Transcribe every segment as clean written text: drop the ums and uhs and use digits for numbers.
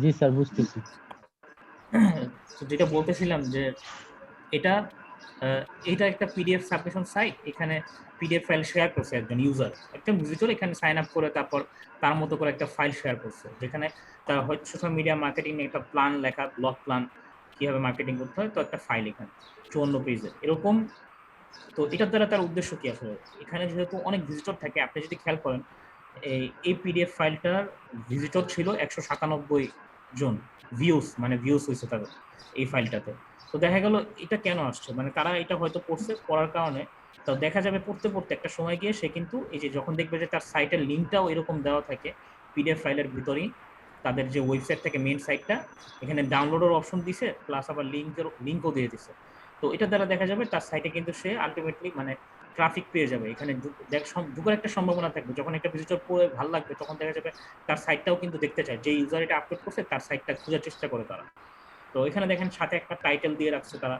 জি sir, বুঝতেছি। তো যেটা বলতেছিলাম যে এটা এটা একটা পিডিএফ সাবমিশন সাইট। এখানে পিডিএফ ফাইল শেয়ার করছে একজন ইউজার, একজন ভিজিটর এখানে সাইন আপ করে তারপর তার মতো করে একটা ফাইল শেয়ার করছে, যেখানে তার হয়তো সোশ্যাল মিডিয়া মার্কেটিং একটা প্ল্যান লেখা, ব্লগ প্ল্যান কিভাবে মার্কেটিং করতে হয়, তো একটা ফাইল এখানে 54 পেজের এরকম। তো এটার দ্বারা তার উদ্দেশ্য কি আসলে? এখানে যেহেতু অনেক ভিজিটর থাকে, আপনি যদি খেয়াল করেন এই পিডিএফ ফাইলটার ভিজিটর ছিল 197 জন, ভিউস মানে ভিউস হয়েছে তাদের এই ফাইলটাতে। তো দেখা গেল এটা কেন আসছে, মানে তারা এটা হয়তো পড়ছে, পড়ার কারণে তো দেখা যাবে পড়তে পড়তে একটা সময় গিয়ে সে কিন্তু এই যে যখন দেখবে যে তার সাইটের লিঙ্কটাও এরকম দেওয়া থাকে পিডিএফ ফাইলের ভিতরেই, তাদের যে ওয়েবসাইট থেকে মেইন সাইটটা, এখানে ডাউনলোডের অপশন দিছে, প্লাস আবার লিঙ্কও দিয়ে দিছে। তো এটা দ্বারা দেখা যাবে তার সাইটে কিন্তু সে আলটিমেটলি মানে ট্রাফিক পেয়ে যাবে, এখানে ঢুকার একটা সম্ভাবনা থাকবে। যখন একটা ভিজিটর পড়ে ভালো লাগবে তখন দেখা যাবে তার সাইটটাও কিন্তু দেখতে চায়, যে ইউজার এটা আপলোড করছে তার সাইটটা খোঁজার চেষ্টা করে তারা। তো এখানে দেখেন সাথে একটা টাইটেল দিয়ে রাখছে তারা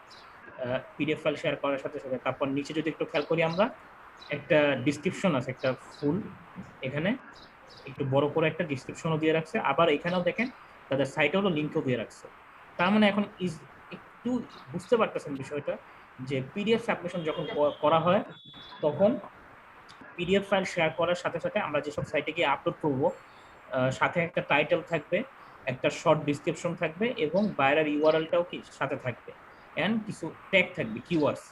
পিডিএফ ফাইল শেয়ার করার সাথে সাথে। তারপর নিচে যদি একটু খেয়াল করি আমরা, একটা ডিসক্রিপশন আছে, একটা ফুল এখানে একটু বড় করে একটা ডিসক্রিপশনও দিয়ে রাখছে। আবার এখানেও দেখেন তাদের সাইটেরও লিঙ্কও দিয়ে রাখছে। তার মানে এখন একটু বুঝতে পারতেছেন বিষয়টা, যে পিডিএফ সাবমিশন যখন করা হয় তখন পিডিএফ ফাইল শেয়ার করার সাথে সাথে আমরা যেসব সাইটে গিয়ে আপলোড করব, সাথে একটা টাইটেল থাকবে, একটা শর্ট ডিসক্রিপশন থাকবে, এবং বাইরের ইউআরএলটাও কি সাথে থাকবে, এন্ড কিছু ট্যাগ থাকবে, কিওয়ার্ডস।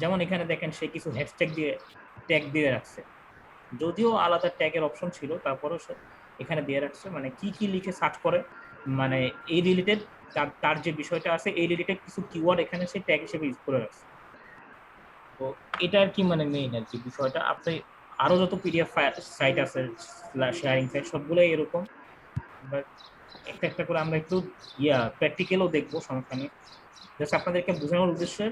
যেমন এখানে দেখেন সে কিছু হ্যাশট্যাগ দিয়ে ট্যাগ দিয়ে রাখছে, যদিও আলাদা ট্যাগের অপশন ছিল তারপরেও সে এখানে দিয়ে রাখছে, মানে কি কি লিখে সার্চ করে, মানে এই রিলেটেড তার যে বিষয়টা আছে এই রিলেটেড কিছু কিওয়ার্ড এখানে সে ট্যাগ হিসেবে ইউজ করে রাখছে। তো এটা আর কি মানে মেইন আর কি বিষয়টা। আপনি আরো যত পিডিএফ সাইট আছে, শেয়ারিং সাইট, সবগুলোই এরকম। বাট একটা একটা করে আমরা একটু প্র্যাকটিক্যালও দেখবো, সমস্যা নেই। জাস্ট আপনাদেরকে বোঝানোর উদ্দেশ্যে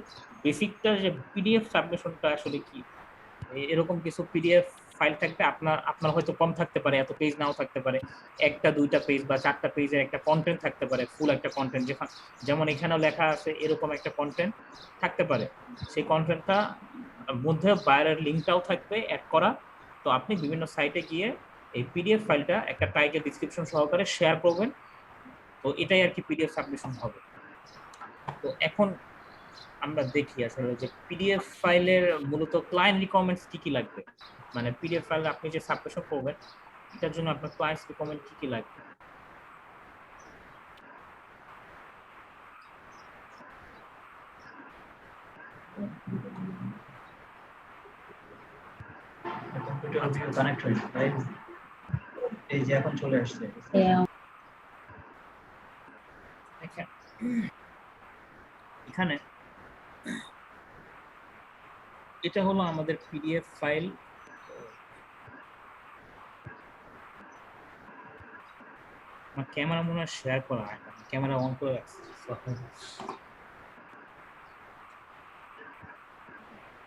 বেসিকটা, যে পিডিএফ সাবমিশনটা আসলে কি। এরকম কিছু পিডিএফ ফাইল থাকবে, আপনার আপনার হয়তো কম থাকতে পারে, এত পেজ নাও থাকতে পারে, একটা দুইটা পেজ বা চারটা পেজের একটা কন্টেন্ট থাকতে পারে, ফুল একটা কন্টেন্ট, যেমন এখানেও লেখা আছে এরকম একটা কন্টেন্ট থাকতে পারে। সেই কন্টেন্টটা মধ্যে বাইরের লিঙ্কটাও থাকবে অ্যাড করা। তো আপনি বিভিন্ন সাইটে গিয়ে এই পিডিএফ ফাইলটা একটা টাইটেল ডিসক্রিপশন সহকারে শেয়ার করবেন। তো এটাই আর কি পিডিএফ সাবমিশন হবে। তো এখন আমরা দেখি আসলে যে পিডিএফ ফাইলের মূলত ক্লায়েন্ট রিকোয়ারমেন্টস কি কি লাগবে, মানে পিডিএফ ফাইল আপনি যে সাবমিশন করবেন এটার জন্য আপনার ক্লায়েন্টস রিকোয়ারমেন্ট কি কি লাগবে। কম্পিউটার কানেক্ট হয়েছে, তাই এই যে এখন চলে আসছে। এখানে এটা হলো আমাদের পিডিএফ ফাইল। আমার ক্যামেরা মনে হয় শেয়ার করা হয় না, ক্যামেরা অন করে রাখছি।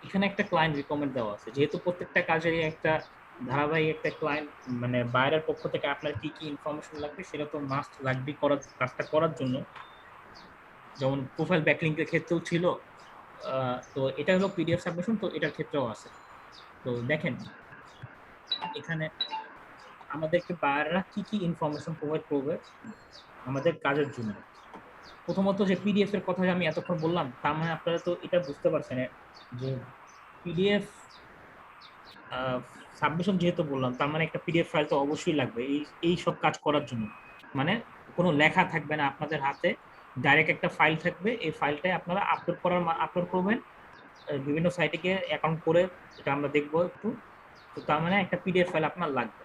এখানে একটা ক্লায়েন্ট রিকমেন্ড দেওয়া আছে, যেহেতু প্রত্যেকটা কাজেরই একটা ধারাবাহিক একটা ক্লায়েন্ট, মানে বাইরের পক্ষ থেকে আপনার কি কি ইনফরমেশন লাগবে সেটা তো মাস্ট লাগবে করার কাজটা করার জন্য। যেমন প্রোফাইল ব্যাকলিংকের ক্ষেত্রেও ছিল, তো এটা হলো পিডিএফ সাবমিশন, তো এটার ক্ষেত্রেও আছে। তো দেখেন এখানে আমাদেরকে বাইরেরা কি কি ইনফরমেশন প্রোভাইড করবে আমাদের কাজের জন্য। প্রথমত যে পিডিএফ এর কথা আমি এতক্ষণ বললাম, তার মানে আপনারা তো এটা বুঝতে পারছেন যে পিডিএফ সাবমিশন যেহেতু বললাম, তার মানে একটা পিডিএফ ফাইল তো অবশ্যই লাগবে এই সব কাজ করার জন্য। মানে কোনো লেখা থাকবে না আপনাদের হাতে, ডাইরেক্ট একটা ফাইল থাকবে, এই ফাইলটাই আপনারা আপলোড করবেন বিভিন্ন সাইটে গিয়ে অ্যাকাউন্ট করে, এটা আমরা দেখবো একটু। তো তার মানে একটা পিডিএফ ফাইল আপনার লাগবে,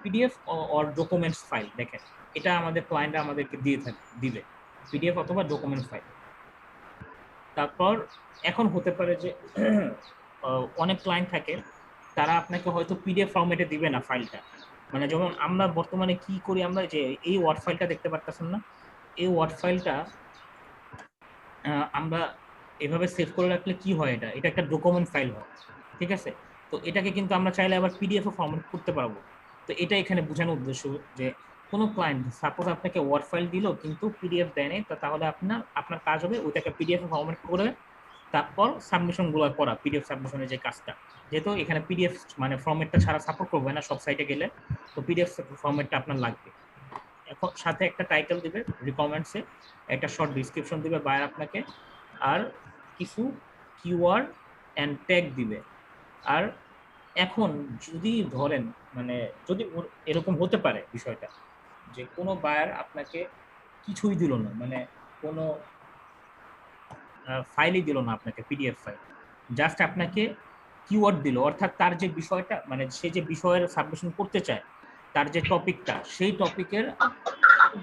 পিডিএফ অর ডকুমেন্টস ফাইল। দেখেন এটা আমাদের ক্লায়েন্টরা আমাদেরকে দিবে পিডিএফ অথবা ডকুমেন্টস ফাইল। তারপর এখন হতে পারে যে অনেক ক্লায়েন্ট থাকে তারা আপনাকে হয়তো পিডিএফ ফরম্যাটে দিবে না ফাইলটা, মানে যেমন আমরা বর্তমানে কি করি, আমরা যে এই ওয়ার্ড ফাইলটা দেখতে পারতেছেন না, এই ওয়ার্ড ফাইলটা আমরা এভাবে সেভ করে রাখলে কি হয়, এটা একটা ডকুমেন্ট ফাইল হয়, ঠিক আছে। তো এটাকে কিন্তু আমরা চাইলে আবার পিডিএফ ফরম্যাট করতে পারবো। তো এটা এখানে বোঝানোর উদ্দেশ্য যে কোনো ক্লায়েন্ট সাপোজ আপনাকে ওয়ার্ড ফাইল দিল কিন্তু পিডিএফ দেয় নাই, তাহলে আপনার কাজ হবে ওইটাকে পিডিএফ ফরম্যাট করে তারপর সাবমিশন গুলো করা, পিডিএফ সাবমিশনের যে কাজটা। যেহেতু এখানে পিডিএফ মানে ফরম্যাটটা ছাড়া সাপোর্ট করবে না সব সাইটে গেলে, তো পিডিএফ ফরম্যাটটা আপনার লাগবে। এখন সাথে একটা টাইটেল দিবে রিকমেন্ডসে, একটা শর্ট ডিসক্রিপশন দিবে বায়ার আপনাকে, আর কিছু কিওয়ার্ড অ্যান্ড ট্যাগ দিবে। আর এখন যদি ধরেন মানে যদি এরকম হতে পারে বিষয়টা যে কোনো বায়ার আপনাকে কিছুই দিল না, মানে কোনো ফাইলই দিল না আপনাকে, পিডিএফ ফাইল, জাস্ট আপনাকে কিওয়ার্ড দিল, অর্থাৎ তার যে বিষয়টা মানে সে যে বিষয়ের সাবমিশন করতে চায়, তার যে টপিকটা, সেই টপিকের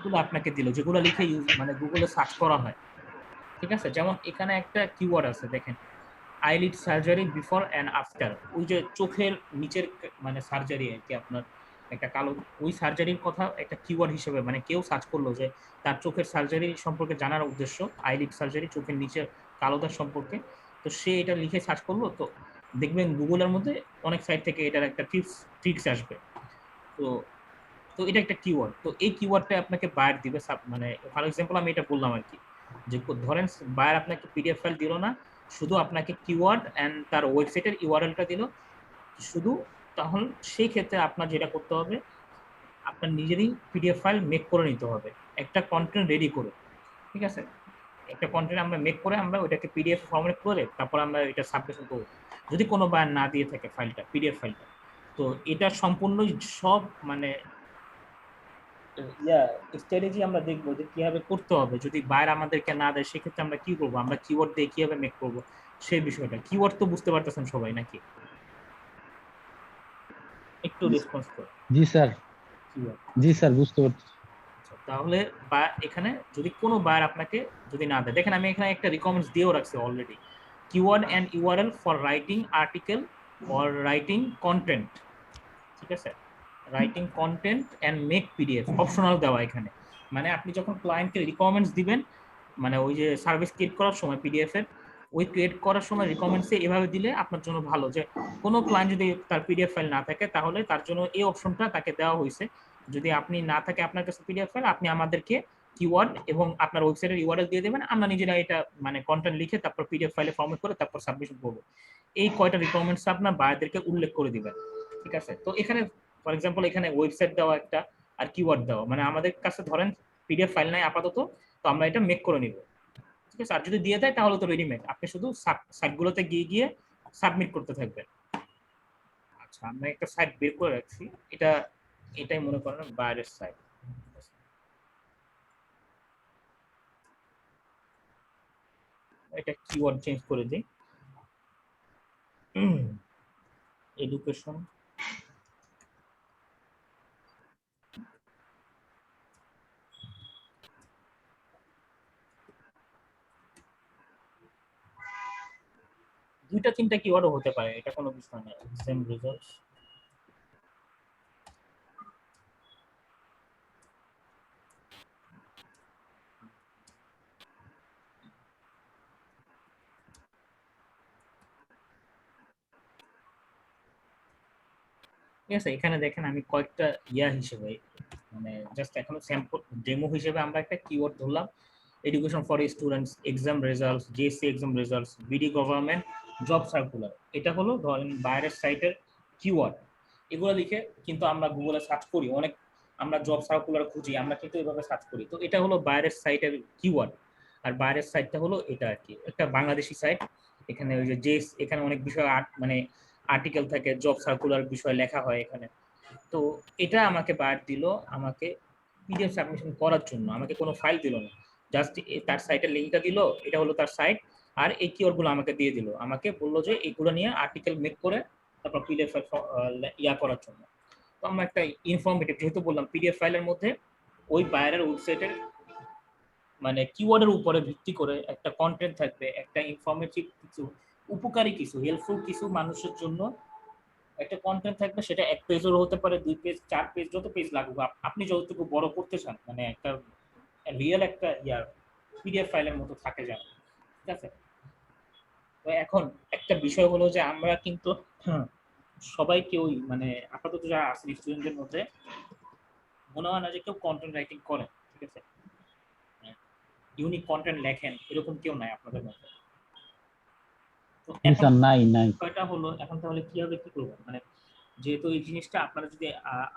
গুলো আপনাকে দিল, যেগুলো লিখে ইউজ মানে গুগলে সার্চ করা হয়। ঠিক আছে, যেমন এখানে একটা কিওয়ার্ড আছে দেখেন, eyelid surgery before and after, ওই যে চোখের নিচের মানে সার্জারি আর কি, আপনার একটা কালো, ওই সার্জারির কথা একটা কিওয়ার্ড হিসেবে মানে কেউ সার্চ করলো যে তার চোখের সার্জারি সম্পর্কে জানার উদ্দেশ্য, আইলিড সার্জারি, চোখের নিচের কালোদার সম্পর্কে, তো সে এটা লিখে সার্চ করলো, তো দেখবেন গুগলের মধ্যে অনেক সাইট থেকে এটার একটা ট্রিক্স আসবে। তো তো এটা একটা কিওয়ার্ড, তো এই কিওয়ার্ডটা আপনাকে বায়ার দিবে, মানে ফর এক্সাম্পল আমি এটা বললাম আর কি, যে ধরেন বায়ার আপনাকে পিডিএফ ফাইল দিল না, শুধু আপনাকে কিওয়ার্ড এন্ড তার ওয়েবসাইটের ইউআরএলটা দিল শুধু, তাহলে সেই ক্ষেত্রে আপনার যেটা করতে হবে, আপনার নিজেরই পিডিএফ ফাইল মেক করে নিতে হবে, একটা কন্টেন্ট রেডি করে। ঠিক আছে, একটা কন্টেন্ট আমরা মেক করে আমরা ওইটাকে পিডিএফ ফরম্যাট করে তারপর আমরা এটা সাবমিশন করব, যদি কোনো বায়ার না দিয়ে থাকে ফাইলটা, পিডিএফ ফাইলটা। তো এটা সম্পূর্ণই সব মানে স্ট্র্যাটেজি আমরা দেখবো যে কিভাবে করতে হবে, যদি বায়ার আমাদেরকে না দেয় সেক্ষেত্রে আমরা কি করবো, আমরা কিওয়ার্ড দিয়ে কিভাবে মেক করবো সেই বিষয়টা। কিওয়ার্ড তো বুঝতে পারতেছেন সবাই নাকি? একটু রেসপন্স করো। জি স্যার, কিওয়ার্ড, জি স্যার বুঝতে পারছি। তাহলে বা এখানে যদি কোনো বায়ার আপনাকে যদি না দেয়, দেখেন আমি এখানে একটা রিকমেন্ডস দিয়েও রাখছি already, keyword and URL for writing article or writing content. ঠিক আছে, writing content and make PDF optional দেওয়া এখানে, মানে আপনি যখন ক্লায়েন্টকে রিকমেন্ডস দিবেন, মানে ওই যে সার্ভিস ক্রিয়েট করার সময় পিডিএফ এর ওই ক্রিয়েট করার সময় রিকমেন্ডসে এভাবে দিলে আপনার জন্য ভালো, যে কোনো ক্লায়েন্ট যদি তার পিডিএফ ফাইল না থাকে তাহলে তার জন্য এই অপশনটা তাকে দেওয়া হয়েছে, যদি আপনি না থাকে আপনার কাছে পিডিএফ ফাইল, আপনি আমাদেরকে কিওয়ার্ড এবং আপনার ওয়েবসাইটের ইউআরএল দিয়ে দেবেন, আমরা নিজেরা এটা মানে কন্টেন্ট লিখে তারপর পিডিএফ ফাইলে ফরম্যাট করে তারপর সাবমিশন করব। এই কয়টা রিকমেন্ডস আপনার বায়ারদেরকে উল্লেখ করে দিবেন। ঠিক আছে, তো এখানে ফর এক্সাম্পল এখানে ওয়েবসাইট দেওয়া একটা আর কিওয়ার্ড দেওয়া, মানে আমাদের কাছে ধরেন পিডিএফ ফাইল নাই আপাতত, তো আমরা এটা মেক করে নিব। ঠিক আছে, আর যদি দিয়ে দেয় তাহলে তো রেডিমেড, আপনি শুধু সাইটগুলোতে গিয়ে গিয়ে সাবমিট করতে থাকবেন। আচ্ছা, আমরা একটা সাইট বের করে রাখছি, এটা এটাই মনে করেন বাইরের সাইট। এটা কিওয়ার্ড চেঞ্জ করে দিই, এডুকেশন। দুইটা তিনটা কিওয়ার্ডও হতে পারে, এটা কোনো বিষয় না, সেম রেজাল্ট। ঠিক আছে, এখানে দেখেন আমি কয়েকটা হিসেবে মানে জাস্ট এখনো স্যাম্পল ডেমো হিসেবে আমরা একটা কিওয়ার্ড ধরলাম, education for students, exam results, JSC exam results, BD government job circular, এটা হলো ধরেন বাইরের সাইটের কিওয়ার্ড। এগুলো লিখে কিন্তু আমরা গুগলে সার্চ করি অনেক, আমরা জব সার্কুলার খুঁজি, আমরা কিন্তু এভাবে সার্চ করি, তো এটা হলো বাইরের সাইটের কিওয়ার্ড। আর বাইরের সাইটটা হলো এটা আর কি, একটা বাংলাদেশি সাইট, এখানে ওই যে এখানে অনেক বিষয় মানে আর্টিকেল থাকে, জব সার্কুলার বিষয় লেখা হয় এখানে। তো এটা আমাকে বায়ার দিল আমাকে পিডিএফ সাবমিশন করার জন্য, আমাকে কোনো ফাইল দিল না, জাস্ট তার সাইটের লিঙ্কটা দিল, এটা হলো তার সাইট, আর এই কিওয়ার্ডগুলো আমাকে দিয়ে দিল, আমাকে বললো যে এইগুলো নিয়ে আর্টিকেল মেক করে তারপর পিডিএফ ফাইল করার জন্য। তো আমরা একটা ইনফরমেটিভ, যেহেতু বললাম পিডিএফ ফাইলের মধ্যে ওই বায়ারের ওয়েবসাইটের মানে কিওয়ার্ডের উপরে ভিত্তি করে একটা কন্টেন্ট থাকবে, একটা ইনফরমেটিভ কিছু, উপকারী কিছু, হেল্পফুল কিছু মানুষের জন্য একটা কন্টেন্ট থাকবে, সেটা এক পেজেরও হতে পারে, 2 পেজ 4 পেজ, যত পেজ লাগুক, আপনি যতটুকু বড় করতে চান, মানে একটা রিয়েল একটা পিডিএফ ফাইলের মতো থাকে যেন। ঠিক আছে, তো এখন একটা বিষয় হলো যে আমরা কিন্তু সবাই কেউই মানে আপাতত যারা আছে স্টুডেন্টদের মধ্যে মনে হয় না যে কেউ কন্টেন্ট রাইটিং করে। ঠিক আছে, ইউনিক কন্টেন্ট লেখেন এরকম কেউ নাই আপনাদের মধ্যে। তো এখন নাই নাই বিষয়টা হলো এখন তাহলে কিভাবে কি করবো, মানে যেহেতু এই জিনিসটা আপনারা যদি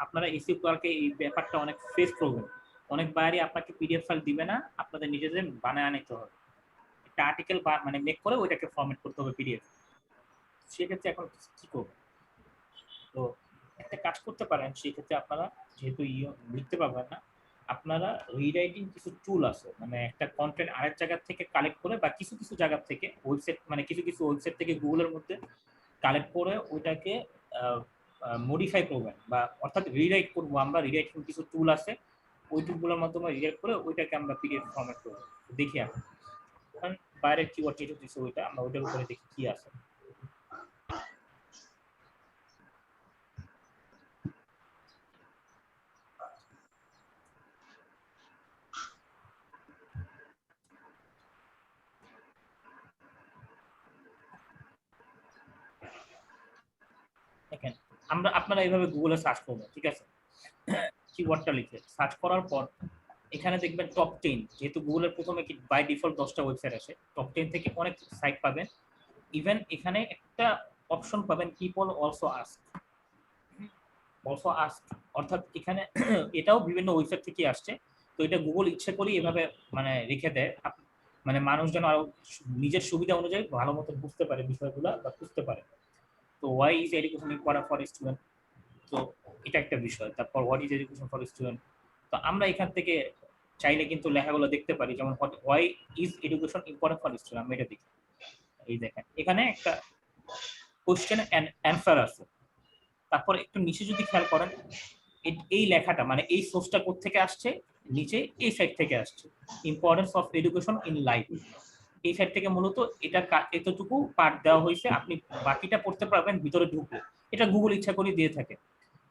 আপনারা এসিও ক্লার্কে এই ব্যাপারটা অনেক ফেস করবেন, অনেক বায়ারই আপনাকে পিডিএফ ফাইল দিবে না, আপনাদের নিজেদের বানায় আনতে হবে, একটা আর্টিকেল মানে মেক করে ওইটাকে ফরম্যাট করতে হবে পিডিএফ। সেক্ষেত্রে এখন কি করবো? তো একটা কাজ করতে পারেন, সেক্ষেত্রে আপনারা যেহেতু লিখতে পারবেন না, আপনারা রিরাইটিং কিছু টুল আছে, মানে একটা কন্টেন্ট আরেক জায়গা থেকে কালেক্ট করে বা কিছু কিছু জায়গা থেকে ওয়েবসাইট, মানে কিছু কিছু ওয়েবসাইট থেকে গুগলের মধ্যে কালেক্ট করে ওইটাকে মডিফাই করবেন, বা অর্থাৎ রিরাইট করবো আমরা। রিরাইটিং কিছু টুল আছে, ওই টুলগুলোর মাধ্যমে রিরাইট করে ওইটাকে আমরা পিডিএফ ফরম্যাট করবো। দেখি এখন বাইরের কিওয়ার্ড যেটা দিচ্ছে ওইটা আমরা ওইটার উপরে দেখি কি আছে। দেখেন, আপনারা এইভাবে গুগলে সার্চ করবেন, ঠিক আছে, কিওয়ার্ডটা লিখে সার্চ করার পর এখানে দেখবেন টপ 10, যেহেতু গুগলের প্রথমে কি বাই ডিফল্ট 10টা ওয়েবসাইট আসে, টপ 10 থেকে অনেক সাইট পাবেন। ইভেন এখানে একটা অপশন পাবেন পিপল অলসো আস্ক, অর্থাৎ এখানে এটাও বিভিন্ন ওয়েবসাইট থেকে আসছে। তো এটা গুগল ইচ্ছে করেই এভাবে মানে রেখে দেয়, মানে মানুষ যেন আরো নিজের সুবিধা অনুযায়ী ভালো মতো বুঝতে পারে বিষয়গুলো বা বুঝতে পারে। তো why is education important for student, তো এটা একটা বিষয়। তারপর what is education for student, তো আমরা এখান থেকে চাইলে কিন্তু লেখাগুলো দেখতে পারি, যেমন why is education important for student, আমরা এটা দেখি। এই দেখেন এখানে একটা কোশ্চেন এন্ড অ্যান্সার আছে, তারপর একটু নিচে যদি খেয়াল করেন এই লেখাটা মানে এই সোর্সটা কোত্থেকে আসছে, নিচে এই সাইড থেকে আসছে, importance of education in life, এই সাইড থেকে মূলত এটা এতটুকু পার্ট দেওয়া হয়েছে, আপনি বাকিটা পড়তে পারবেন ভিতরে ঢুকলে, এটা গুগল ইচ্ছা করে দিয়ে থাকে,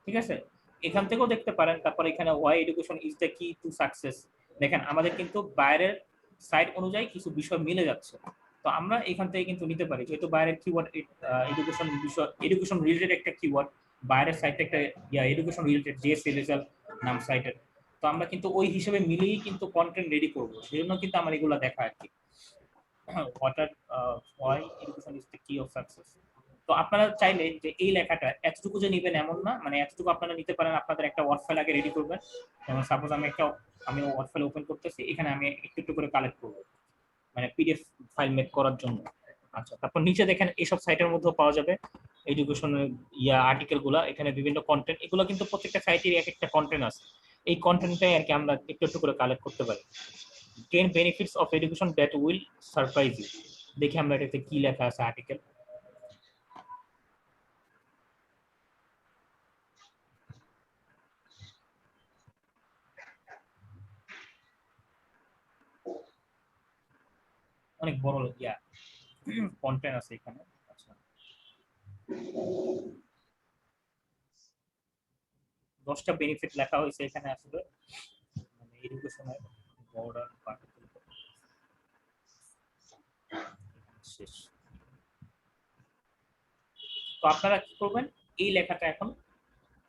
ঠিক আছে। এখান থেকেও দেখতে পারেন। তারপর এখানে ওয়াই এডুকেশন ইজ দ্য কি টু সাকসেস, দেখেন আমাদের কিন্তু বাইরের সাইট অনুযায়ী কিছু বিষয় মিলে যাচ্ছে, তো আমরা এখান থেকে কিন্তু নিতে পারি, যেহেতু বাইরের কিওয়ার্ড এডুকেশন বিষয়, এডুকেশন রিলেটেড একটা কিওয়ার্ড, বাইরের সাইটে একটা এডুকেশন রিলেটেড জেএসসি রেজাল্ট নাম সাইটের, তো আমরা কিন্তু ওই হিসেবে মিলিয়েই কিন্তু কন্টেন্ট রেডি করবো, সেজন্য কিন্তু আমার এগুলো দেখা আর কি। What are why education is the key of success. তো আপনারা চাইলে যে এই লেখাটা এতটুকু যে নেবেন এমন না, মানে এতটুকু আপনারা নিতে পারেন, আপনাদের একটা ওয়ার্ড ফাইল আগে রেডি করবেন, যেমন সাপোজ আমি ওয়ার্ড ফাইল ওপেন করতেছি, এখানে আমি একটু একটু করে কালেক্ট করবো, মানে পিডিএফ ফাইল মেক করার জন্য। আচ্ছা, তারপর নিচে দেখেন এইসব সাইটের মধ্যেও পাওয়া যাবে এডুকেশনের আর্টিকেল গুলা, এখানে বিভিন্ন কন্টেন্ট, এগুলো কিন্তু প্রত্যেকটা সাইটের এক একটা কন্টেন্ট আছে, এই কন্টেন্টটাই আর কি আমরা একটু একটু করে কালেক্ট করতে পারি। 10 benefits of education that will surprise you, দেখি আমরা এটাতে কি লেখা আছে আর্টিকেল। অনেক বড় কন্টেন্ট আছে এখানে। আচ্ছা, 10টা বেনিফিট লেখা হয়েছে এখানে, আসলে মানে এডুকেশনের বর্ডার পার্টিকুলার শেষ। তো আপনারা কি করবেন, এই লেখাটা এখন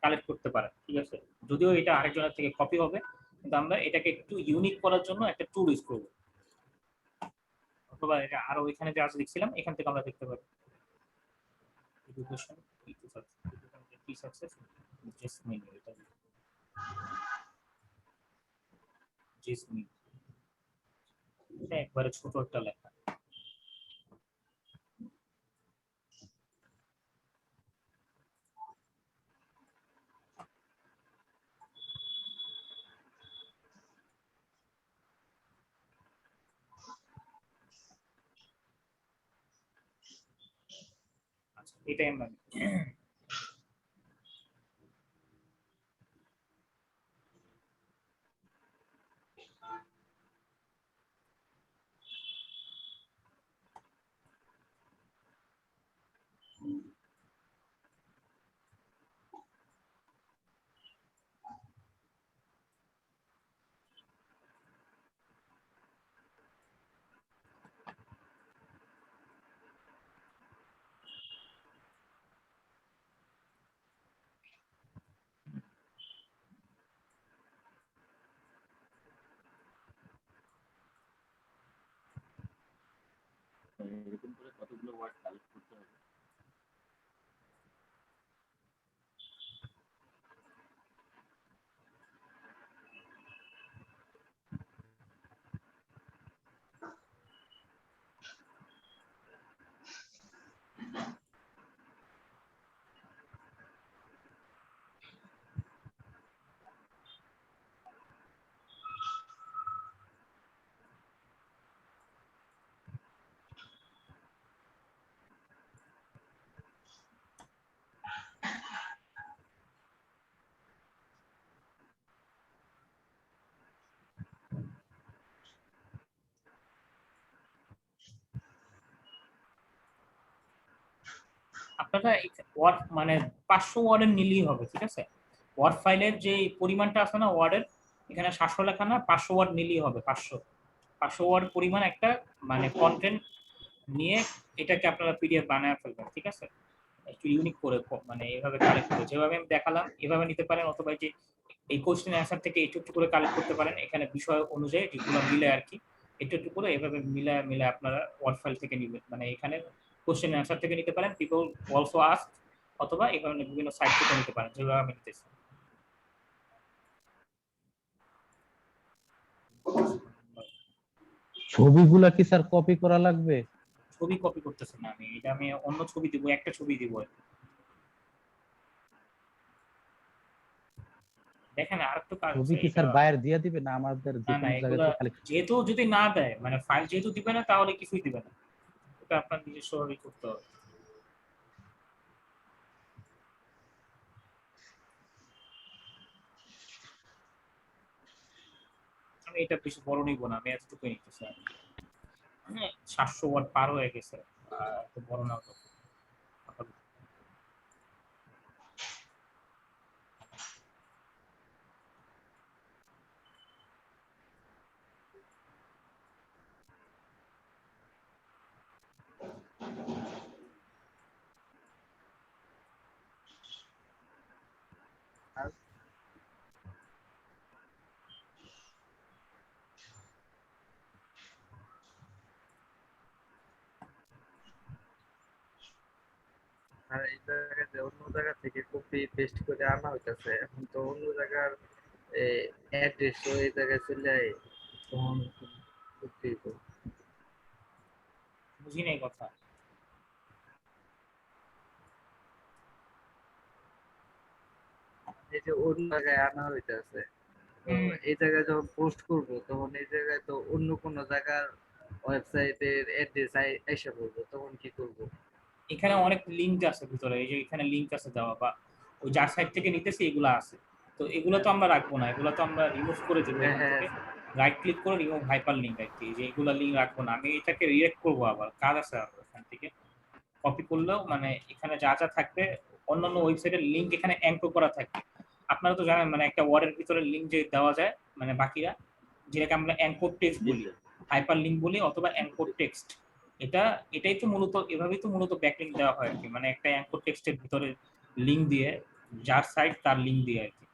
কালেক্ট করতে পারেন, ঠিক আছে, যদিও এটা আরেকজনের থেকে কপি হবে, কিন্তু আমরা এটাকে একটু ইউনিক করার জন্য একটা টুল ইউজ করবো, অথবা এটা আরো এখানে যে আজ লিখছিলাম এখান থেকে আমরা দেখতে পারি এডুকেশন কি সাকসেস, জেসমিন, এটা জেসমিন, এটা একবারে ছোট একটা লেখা। আচ্ছা, এটাই আমরা আপনারা ওয়ার্ড মানে 500 ওয়ার্ডের নিলেই হবে, ঠিক আছে? ওয়ার্ড ফাইলের যে পরিমাণটা আছে না ওয়ার্ডের, এখানে 700 লেখা না, 500 ওয়ার্ড নিলেই হবে। 500 ওয়ার্ড পরিমাণ একটা মানে কন্টেন্ট নিয়ে এটাকে আপনারা পিডিএফ বানায় ফেলবেন, ঠিক আছে? একটু ইউনিক করে মানে এভাবে কালেক্ট করে যেভাবে আমি দেখালাম এভাবে নিতে পারেন, অথবা যে এই কোশ্চেন অ্যান্সার থেকে একটু একটু করে কালেক্ট করতে পারেন, এখানে বিষয় অনুযায়ী যেগুলো মিলে আর কি, একটু একটু করে এভাবে মিলে আপনারা ওয়ার্ড ফাইল থেকে নেবেন। মানে এখানে কোশ্চেন অ্যান্সার থেকে নিতে পারেন, পিপল অলসো আস্ক, অথবা এই ধরনের বিভিন্ন সাইট থেকে নিতে পারেন, যেভাবে আমি নিতেছি। ছবিগুলা কি স্যার কপি করা লাগবে? ছবি কপি করতেছি না আমি, এটা আমি অন্য ছবি দিব, একটা ছবি দিব। দেখেন আর একটু কাজ ছবি আছে কি এটা। স্যার বাইরে দিয়ে দিবে না আমাদের যে না কোনো জায়গা এগুলা থেকে কালেক্ট? যেহেতু যদি না দেয়, মানে ফাইল যেহেতু দিবে না, তাহলে কিছুই দিবে না, এটা আপনার নিজস্ব ভাবে করতে হবে। আমি এটা বেশি বড় নিব না, আমি এতটুকুই নিতেছি। 700 ওয়াট পার হয়ে গেছে, এত বড় না তো। আর এই জায়গাতে অন্য জায়গা থেকে কপি পেস্ট করে আনা হইতাছে, এখন তো অন্য জায়গার অ্যাড্রেসও এই জায়গায় চলে যায়, তখন করতে হইব। বুঝি নাই কথা। এই যে অন্য জায়গায় আনা হইতাছে, তো এই জায়গায় যখন পোস্ট করব তখন এই জায়গায় তো অন্য কোনো জায়গার ওয়েবসাইটের অ্যাড্রেস আইসা পড়বো, তখন কি করব? এখানে অনেক লিংক আছে ভিতরে, এই যে এখানে লিংক আছে দেওয়া, বা ওই যার সাইট থেকে নিতেছি এগুলো আছে, তো এগুলো তো আমরা রাখবো না, এগুলো তো আমরা রিমুভ করে দেবো এখান থেকে। রাইট ক্লিক করে রিমুভ হাইপার লিংক আর কি, যে এগুলো লিংক রাখবো না আমি, এটাকে রিয়েক্ট করবো, আবার কাজ আছে এখান থেকে কপি করলেও মানে এখানে যা যা থাকবে অন্যান্য ওয়েবসাইটের লিংক এখানে অ্যাঙ্কর করা থাকবে। আপনারা তো জানেন মানে একটা ওয়ার্ডের ভিতরে লিংক যে দেওয়া যায়, মানে বাকিরা যেটাকে আমরা অ্যাঙ্কর টেক্সট বলি, হাইপার লিংক বলি, অথবা অ্যাঙ্কর টেক্সট। এটাই তো মূলত, এভাবেই তো মূলত ব্যাকলিংক দেওয়া হয় আর কি, মানে একটা অ্যাঙ্কর টেক্সটের ভিতরে লিংক দিয়ে, যার সাইট তার লিংক দিয়ে আর কি।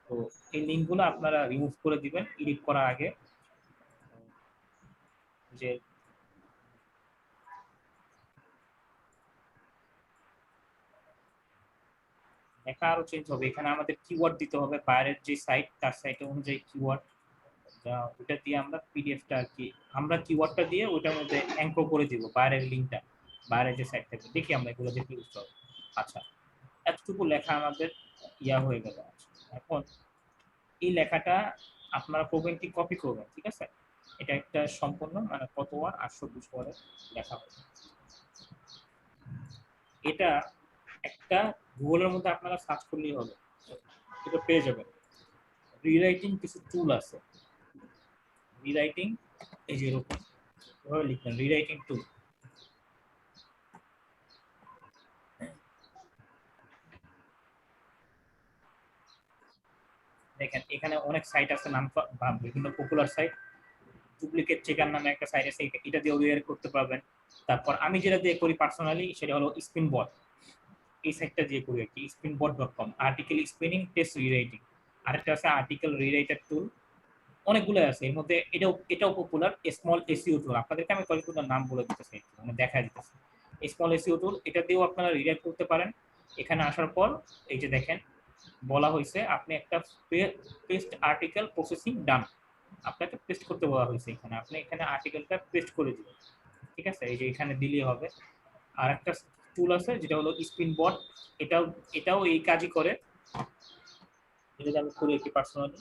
তো এই লিংকগুলো আপনারা রিমুভ করে দিবেন এডিট করার আগে, যে লেখা আরো চেঞ্জ হবে। এখানে আমাদের কিওয়ার্ড দিতে হবে, বাইরের যে সাইট তার সাইট অনুযায়ী কিওয়ার্ড, ওটা দিয়ে আমরা পিডিএফটা আর কি, আমরা কিওয়ার্ডটা দিয়ে ওটার মধ্যে অ্যাঙ্কর করে দিব বাইরের লিঙ্কটা, বাইরের যে সাইট থেকে দেখি আমরা এগুলো দেখে বুঝতে হবে। আচ্ছা, এতটুকু লেখা আমাদের ইয়া হয়ে গেল। এখন এই লেখাটা আপনারা করবেন কি, কপি করবেন, ঠিক আছে? এটা একটা সম্পূর্ণ মানে কত ওয়ার্ড, 820 ওয়ার্ডের লেখা হবে। এটা একটা গুগলের মধ্যে আপনারা সার্চ করলেই হবে, এটা পেয়ে যাবেন। রিরাইটিং কিছু টুল আছে, রিরাইটিং, এই যে এরকম এভাবে লিখবেন রিরাইটিং টুল। দেখেন এখানে অনেক সাইট আছে, নাম বিভিন্ন পপুলার সাইট, ডুপ্লিকেট চেকার নামে একটা সাইট আছে, এটা দিয়ে রিরাইট করতে পারবেন। তারপর আমি যেটা দিয়ে করি পার্সোনালি সেটা হলো স্পিনবট, এই সাইটটা দিয়ে করি আর কি, spinbot.com, article spinning text rewriting. আরেকটা আছে আর্টিকেল রিরাইটার টুল, অনেকগুলো আছে এর মধ্যে, এটাও পপুলার। স্মল এসইও টুল, আপনাদেরকে আমি কয়েকগুলোর নাম বলে দিতেছি, মানে দেখা দিতেছে। স্মল এসইও টুল, এটা দিয়েও আপনারা রিরাইট করতে পারেন। এখানে আসার পর এই যে দেখেন বলা হয়েছে আপনি একটা পেস্ট আর্টিকেল প্রসেসিং ডান, আপনাকে পেস্ট করতে বলা হয়েছে এখানে, আপনি এখানে আর্টিকেলটা পেস্ট করে দিবেন, ঠিক আছে? এই যে এখানে দিলেই হবে। আর একটা টুল আছে যেটা হলো স্পিনবট, এটাও এই কাজই করে, এটা আমি করি কি পার্সোনালি।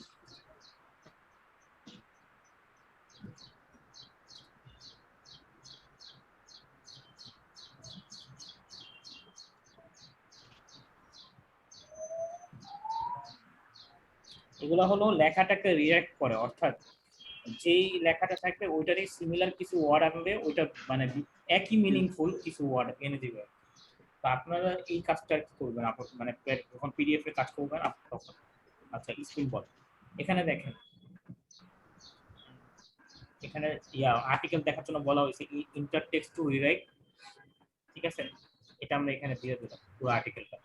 এগুলো হলো লেখাটাকে রিঅ্যাক্ট করে, অর্থাৎ যেই লেখাটা থাকবে ওইটারই সিমিলার কিছু ওয়ার্ড আনবে, ওইটা মানে একই মিনিংফুল কিছু ওয়ার্ড এনে দিবে। তো আপনারা এই কাজটা কি করবেন মানে যখন পিডিএফ এর কাজ করবেন তখন। আচ্ছা, স্ক্রিন বল এখানে দেখেন, এখানে আর্টিকেল দেখার জন্য বলা হয়েছে ইন্টার টেক্সট টু রিরাইট, ঠিক আছে? এটা আমরা এখানে দিয়ে দিলাম পুরো আর্টিকেলটা।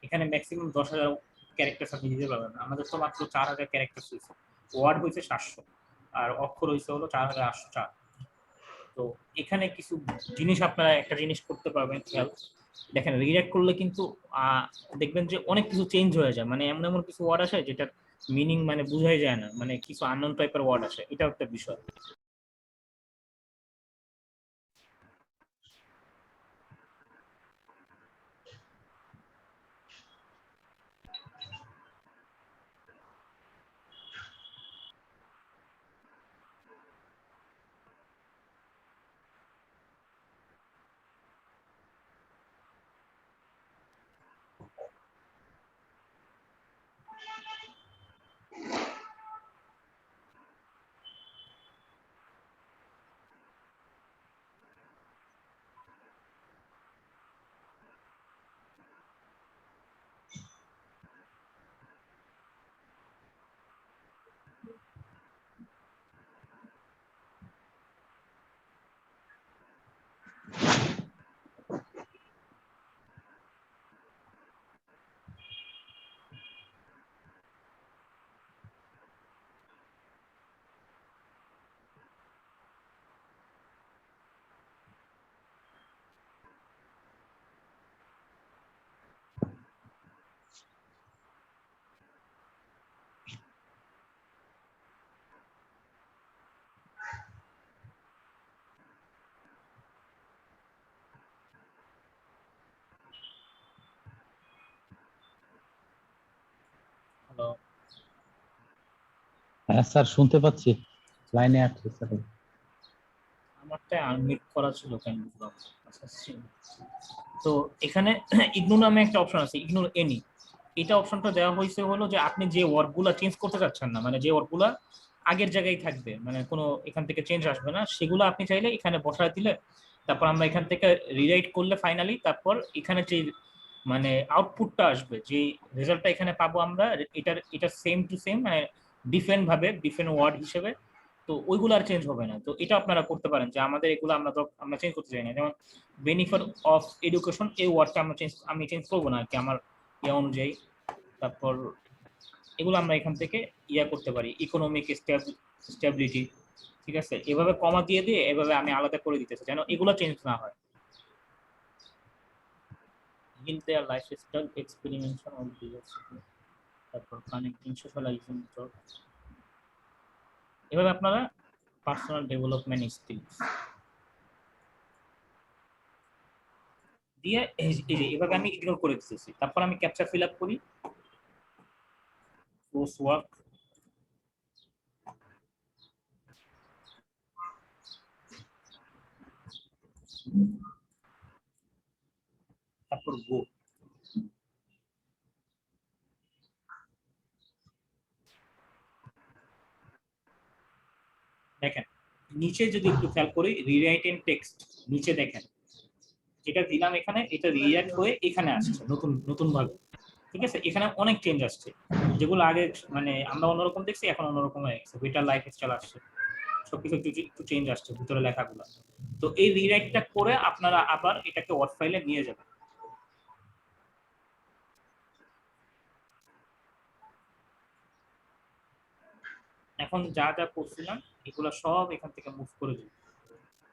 এখানে ম্যাক্সিমাম 10,000 ক্যারেক্টার আপনি দিতে পারবেন, আমাদের তো মাত্র 4,000 ক্যারেক্টার হয়েছে, ওয়ার্ড হয়েছে 700 আর অক্ষর হয়েছে হলো 4,804। তো এখানে কিছু জিনিস আপনারা একটা জিনিস করতে পারবেন খেয়াল, দেখেন রিডাক্ট করলে কিন্তু দেখবেন যে অনেক কিছু চেঞ্জ হয়ে যায়, মানে এমন এমন কিছু ওয়ার্ড আসে যেটা মিনিং মানে বোঝাই যায় না, মানে কিছু আননোন টাইপের ওয়ার্ড আসে, এটাও একটা বিষয়। হ্যালো, হ্যাঁ স্যার, শুনতে পাচ্ছি, লাইনে আছে স্যার। আমারটা আনমিউট করা ছিল কেন বুঝলাম না। আচ্ছা, তো এখানে ইগনো নামে একটা অপশন আছে, ইগনোর এনি। এটা অপশনটা দেওয়া হয়েছে হলো যে আপনি যে ওয়ার্ডগুলো চেঞ্জ করতে চাচ্ছেন না, মানে যে ওয়ার্ডগুলো আগের জায়গায় থাকবে, মানে কোনো এখান থেকে চেঞ্জ আসবে না, সেগুলো আপনি চাইলে এখানে বসায় দিলে তারপর আমরা এখান থেকে রিরাইট করলে ফাইনালি তারপর এখানে যে মানে আউটপুটটা আসবে, যে রেজাল্টটা এখানে পাবো আমরা, এটা সেম টু সেম, মানে ডিফারেন্ট ভাবে ডিফারেন্ট ওয়ার্ড হিসেবে, তো ওইগুলো আর চেঞ্জ হবে না। তো এটা আপনারা করতে পারেন যে আমাদের এগুলো আমরা চেঞ্জ করতে চাই না, যেমন বেনিফিট অফ এডুকেশন এই ওয়ার্ডটা আমি চেঞ্জ করবো না আর কি আমার অনুযায়ী। তারপর এগুলো আমরা এখান থেকে করতে পারি, ইকোনমিক স্টেবিলিটি, ঠিক আছে? এভাবে কমা দিয়ে দিয়ে এভাবে আমি আলাদা করে দিতেছি যেন এগুলো চেঞ্জ না হয়। in their lifestyle experimentation on diversity, তারপর কানেক্টিং সোশ্যালাইজিং জব, এভাবে আপনারা পার্সোনাল ডেভেলপমেন্ট স্কিলস দিয়ে এভাবে আমি ইগনোর করে দিতেছি। তারপর আমি ক্যাপচা ফিল আপ করি, কোর্স ওয়ার্ক, তারপর গো। দেখেন নিচে যদি একটু খেয়াল করি রিরাইট ইন টেক্সট, নিচে দেখেন যেটা দিলাম এখানে এটা রিঅ্যাক্ট হয়ে এখানে আসছে নতুন নতুন ভাবে, ঠিক আছে? এখানে অনেক চেঞ্জ আসছে, যেগুলো আগে মানে আমরা অন্যরকম দেখছি এখন অন্যরকম হয়ে গেছে, বেটার লাইফ স্টাইল আসছে, সবকিছু একটু চেঞ্জ আসছে ভিতরে লেখাগুলো। তো এই রিরাইটটা করে আপনারা আবার এটাকে ওয়ার্ড ফাইলে নিয়ে যাবেন। এখন যা যা করছিলাম এগুলো সব এখান থেকে মুভ করে দিই।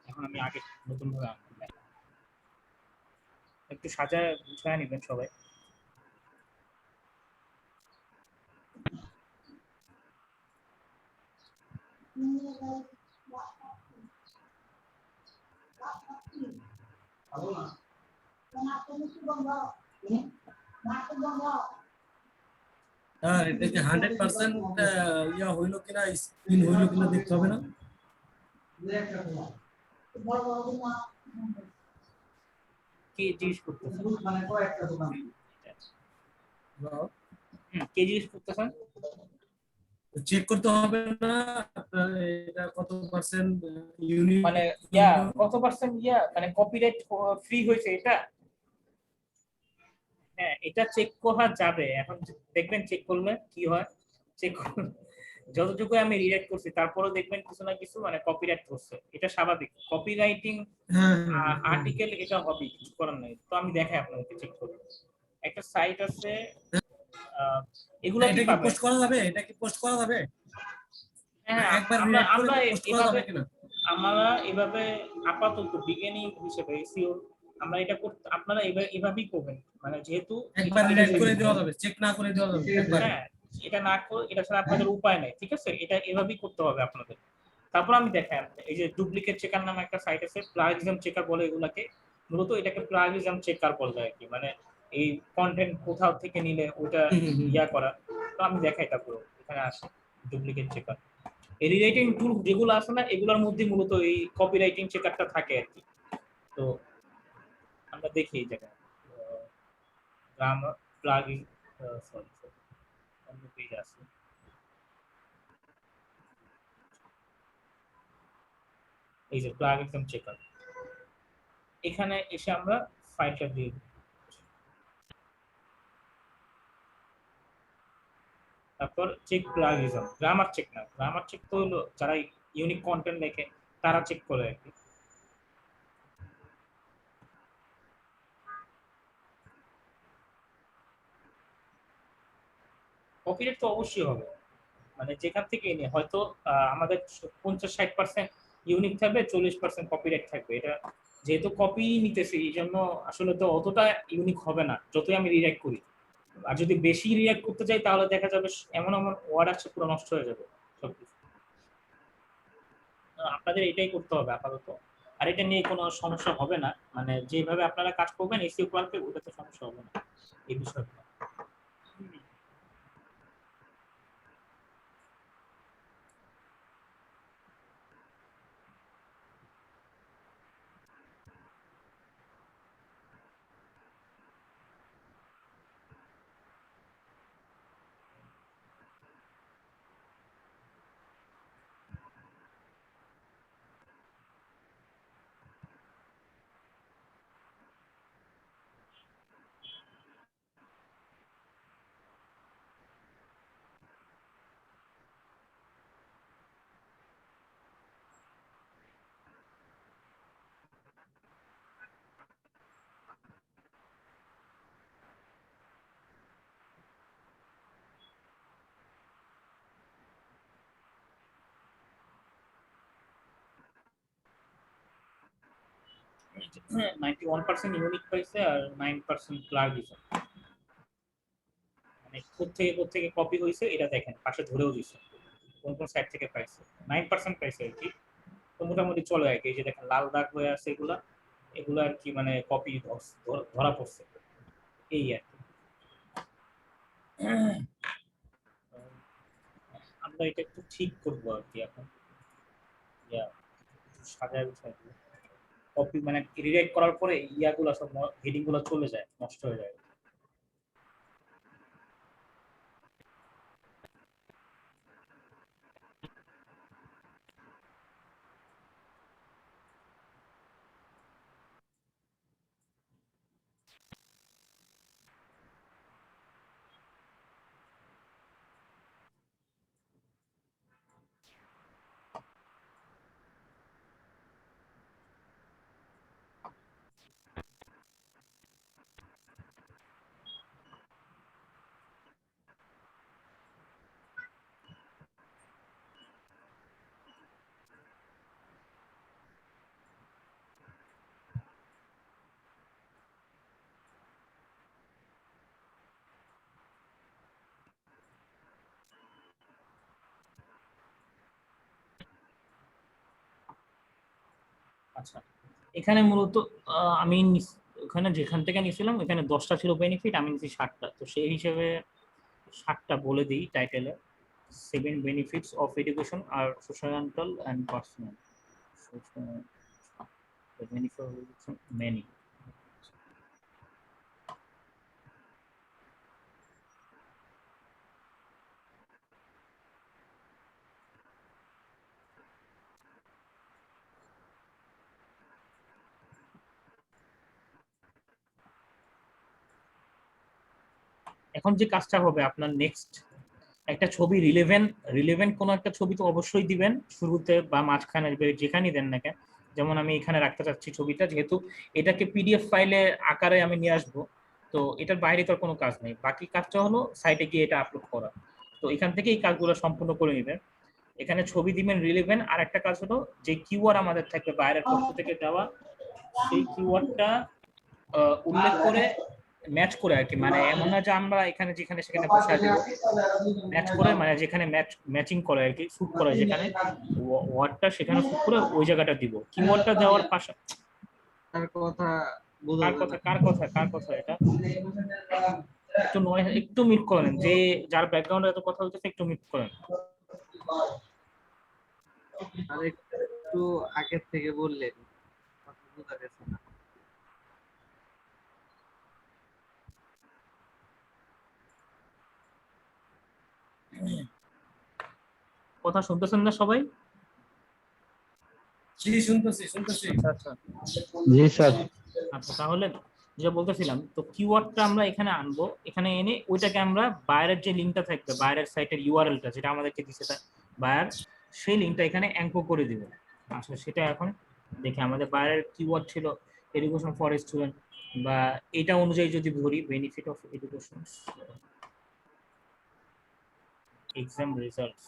এখন আমি আগে নতুন ভাবে আনলাম, একটু সাজায় গুছায় নেবেন সবাই। হ্যাঁ, এটা কি 100% ইয়া হইলো কিনা, স্ক্রিন হইলো কিনা দেখতে হবে না? কে জিজ্ঞেস করতেছেন? হ্যাঁ, কে জিজ্ঞেস করতেছেন? চেক করতে হবে না আপনার এটা কত পার্সেন্ট ইউনিক, মানে কত পার্সেন্ট মানে কপিরাইট ফ্রি হয়েছে এটা? হ্যাঁ, এটা চেক করা যাবে। এখন দেখবেন চেক করলে কি হয়, চেক যতটুকু আমি রিডাক্ট করছি তারপরে দেখবেন কিছু না কিছু মানে কপিরাইট করছে, এটা স্বাভাবিক, কপিরাইটিং হ্যাঁ হ্যাঁ হ্যাঁ। আর্টিকেল, এটা হবে, কিছু করার নাই। তো আমি দেখাই আপনাকে, চেক করবো। একটা সাইট আছে, আহ, এগুলা কি এটা কি পাবেন। পোস্ট করা যাবে? এটা কি পোস্ট করা যাবে? হ্যাঁ, একবার আমরা রিডাইরেক্ট করে আমরা কি পোস্ট করা এভাবে যাবে কিনা? আমরা এভাবে আপাতত বিজ্ঞানী হিসেবে এসইও আমরা এটা করতে, আপনারা এভাবেই করবেন, মানে যেহেতু একবার রিডাইরেক্ট করে দেওয়া যাবে, চেক না করে দেওয়া যাবে একবারে। হ্যাঁ, এটা না করে, এটা ছাড়া আপনাদের উপায় নাই, ঠিক আছে, এটা এভাবেই করতে হবে আপনাদের। তারপর আমি দেখাই আপনাদের, এই যে ডুপ্লিকেট চেকার নামে একটা সাইট আছে, প্লাগিজম চেকার বলে এগুলাকে, মূলত এটাকে প্লাগিজম চেকার বলে আর কি, মানে এই কন্টেন্ট কোথাও থেকে নিলে ওটা ইয়া করা। তো আমি দেখাই, তারপর এখানে আসে ডুপ্লিকেট চেকার, এই রিরাইটিং টুল যেগুলো আছে না, এগুলোর মধ্যে মূলত এই কপিরাইটিং চেকারটা থাকে আর কি। তো আমরা দেখি এই জায়গায় গ্রামার প্লাগিং, সরি অন্য পেজ আছে, এই যে প্লাগিজম চেকার, এখানে এসে আমরা ফাইলটা দিয়ে দিই। তারপর চেক প্লাগিজম, গ্রামার চেক না, গ্রামার চেক তো হলো যারা ইউনিক কন্টেন্ট লেখে তারা চেক করে আর কি। কপিরাইট তো অবশ্যই হবে, মানে যেখান থেকে এনে হয়তো আমাদের 50-60% ইউনিক থাকবে, 40% কপিরাইট থাকবে, এটা যেহেতু কপি নিতেছি এই জন্য আসলে তো অতটা ইউনিক হবে না যতই আমি রিঅ্যাক্ট করি। আর যদি বেশি রিঅ্যাক্ট করতে চাই তাহলে দেখা যাবে এমন এমন ওয়ার্ড আছে পুরো নষ্ট হয়ে যাবে সবকিছু। আপনাদের এটাই করতে হবে আপাতত, আর এটা নিয়ে কোনো সমস্যা হবে না, মানে যেভাবে আপনারা কাজ করবেন এসইও ওয়ার্কে ওটাতে সমস্যা হবে না এই বিষয়টা। হ্যাঁ, 91% ইউনিক পাইছে আর 9% প্লাগিজম, মানে কোত্থেকে কপি হয়েছে এটা দেখেন, পাশে ধরেও দিছে কোন কোন সাইট থেকে পাইছে। 9% পাইছে আর কি, তো মোটামুটি চলে আর কি। এই যে দেখেন লাল দাগ হয়ে আছে এগুলা, এগুলা আর কি মানে কপি ধরা পড়ছে, এই আর কি। আমরা এটা একটু ঠিক করবো আর কি এখন, ইয়া, একটু সাজায় গুছায় কপি মানে রিরাইট করার পরে ইয়াগুলো সব হেডিং গুলো চলে যায়, নষ্ট হয়ে যায়। আচ্ছা, এখানে মূলত আমি ওখানে যেখান থেকে নিয়েছিলাম এখানে 10টা ছিল বেনিফিট, আমি নিয়েছি 60টা, তো সেই হিসেবে 60টা বলে দিই টাইটেলে। 7 benefits of education are societal and personal. The benefits of education many. এখন যে কাজটা হবে আপনার নেক্সট, একটা ছবি রিলেভেন্ট কোনো একটা ছবি তো অবশ্যই দিবেন শুরুতে বা মাঝখানে, যেখানেই দেন না কেন। যেমন আমি এখানে রাখতে চাচ্ছি ছবিটা, যেহেতু এটাকে পিডিএফ ফাইলে আকারে আমি নিয়ে আসবো, তো এটার বাইরে তো আর কোনো কাজ নেই। বাকি কাজটা হলো সাইটে গিয়ে এটা আপলোড করা। তো এখান থেকে এই কাজগুলো সম্পূর্ণ করে নেবেন। এখানে ছবি দিবেন রিলেভেন্ট। আর একটা কাজ হলো যে কিওয়ার্ড আমাদের থাকবে বাইরের পক্ষ থেকে দেওয়া, সেই কিওয়ার্ডটা উল্লেখ করে ম্যাচ করে আর কি, মানে এমন না যে আমরা এখানে যেখানে সেখানে বসায় দিব, ম্যাচ করে, মানে যেখানে ম্যাচিং করে আর কি, শুট করে যেখানে ওয়ার্ডটা সেখানে শুট করে ওই জায়গাটা দিব। কিওয়ার্ডটা দেওয়ার পাশে তার কথা বোঝা যায় না। কার কথা এটা একটু নয়, একটু মিট করেন, যে যার ব্যাকগ্রাউন্ডে এত কথা হইতেছে একটু মিট করেন। আর একটু আগের থেকে বললেন, কথা বোঝা গেছে না। কথা শুনতেছেন না সবাই? জি শুনতেছি। আচ্ছা জি স্যার। আচ্ছা, তাহলে যেটা বলতেছিলাম, তো কিওয়ার্ডটা আমরা এখানে আনবো, এখানে এনে ওইটাকে আমরা বাইরের যে লিঙ্কটা থাকবে, বাইরের সাইটের ইউআরএলটা যেটা আমাদেরকে দিচ্ছে বায়ার, সেই লিঙ্কটা এখানে অ্যাঙ্কর করে দিব। আসলে সেটা এখন দেখি, আমাদের বাইরের কিওয়ার্ড ছিল এডুকেশন ফর স্টুডেন্ট, বা এটা অনুযায়ী যদি ধরি benefit of education exam results,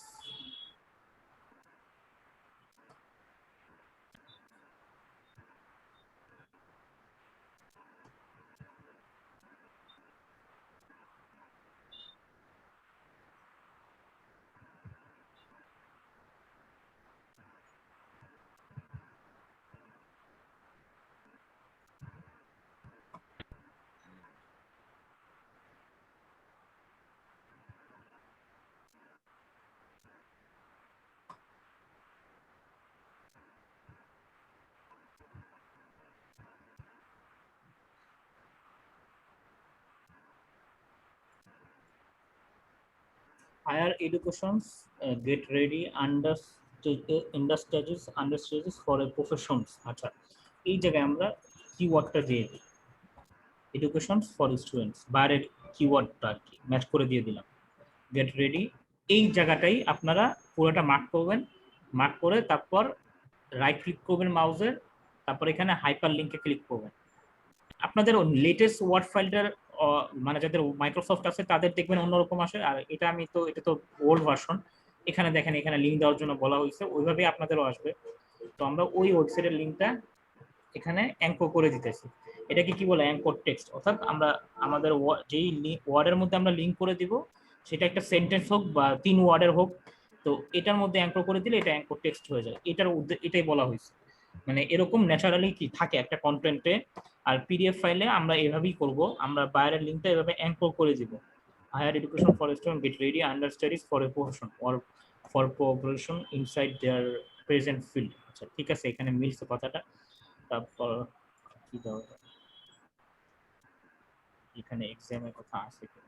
higher educations get ready understages for a professions। আচ্ছা, এই জায়গায় আমরা কিওয়ার্ডটা দিয়ে দিই এডুকেশন ফর স্টুডেন্টস, বাইরের কিওয়ার্ডটা আর কি ম্যাচ করে দিয়ে দিলাম গেট রেডি। এই জায়গাটাই আপনারা পুরোটা মার্ক করবেন, মার্ক করে তারপর রাইট ক্লিক করবেন মাউসের, তারপর এখানে হাইপার লিঙ্কে ক্লিক করবেন। আপনাদের লেটেস্ট ওয়ার্ড ফাইলটার মানে যাদের মাইক্রোসফট আছে তাদের দেখবেন অন্যরকম আসে, আর এটা তো ওল্ড ভার্সন। এখানে দেখেন, এখানে লিঙ্ক দেওয়ার জন্য বলা হয়েছে, ওইভাবেই আপনাদেরও আসবে। তো আমরা ওই ওয়েবসাইটের লিঙ্কটা এখানে অ্যাঙ্কর করে দিতেছি। এটাকে কি বলে, অ্যাঙ্কর টেক্সট। অর্থাৎ আমরা আমাদের যেই ওয়ার্ডের মধ্যে আমরা লিঙ্ক করে দিব, সেটা একটা সেন্টেন্স হোক বা 3 ওয়ার্ডের হোক, তো এটার মধ্যে অ্যাঙ্কর করে দিলে এটা অ্যাঙ্কর টেক্সট হয়ে যায়। এটাই বলা হয়েছে, মানে এরকম ন্যাচারালি কি থাকে একটা কন্টেন্টে। আর পিডিএফ ফাইলে আমরা এভাবেই করব, আমরা বাইরের লিঙ্কটা এভাবে অ্যাঙ্কর করে দিব। Higher education for student get ready under studies for a profession or for profession inside their present field. আচ্ছা ঠিক আছে, এখানে মিলছে কথাটা। তারপর কি দাও, এখানে এক্সামের কথা আছে কি?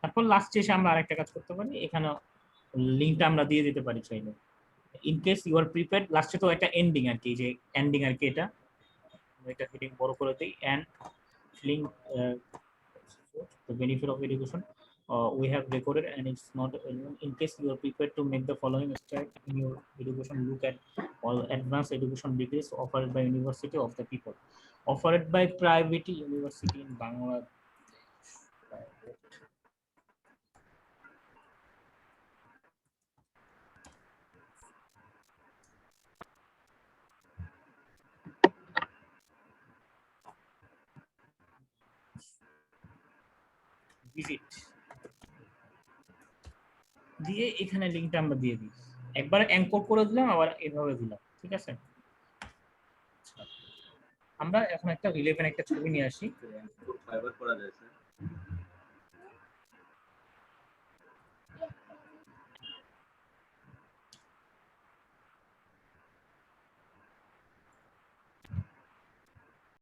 তারপর লাস্টে এসে আমরা আরেকটা কাজ করতে পারি, এখানে লিঙ্কটা আমরা দিয়ে দিতে পারি চাইলে। In case you are prepared, লাস্টে তো একটা এন্ডিং আর কি, যে এন্ডিং আর কি, এটা হেডিং বড় করে দিই, and link the benefit of education we have recorded and it's not in case you are prepared to make the following step in your education, look at all advanced education degrees offered by University of the People, offered by private university in Bangladesh. Visit দিয়ে এখানে লিঙ্কটা আমরা দিয়ে দিই, একবার anchor করে দিলাম, আবার এভাবে দিলাম। ঠিক আছে, আমরা এখন একটা রিলেভেন্ট একটা ছবি নিয়ে আসি। ফাইবার করা যায় স্যার।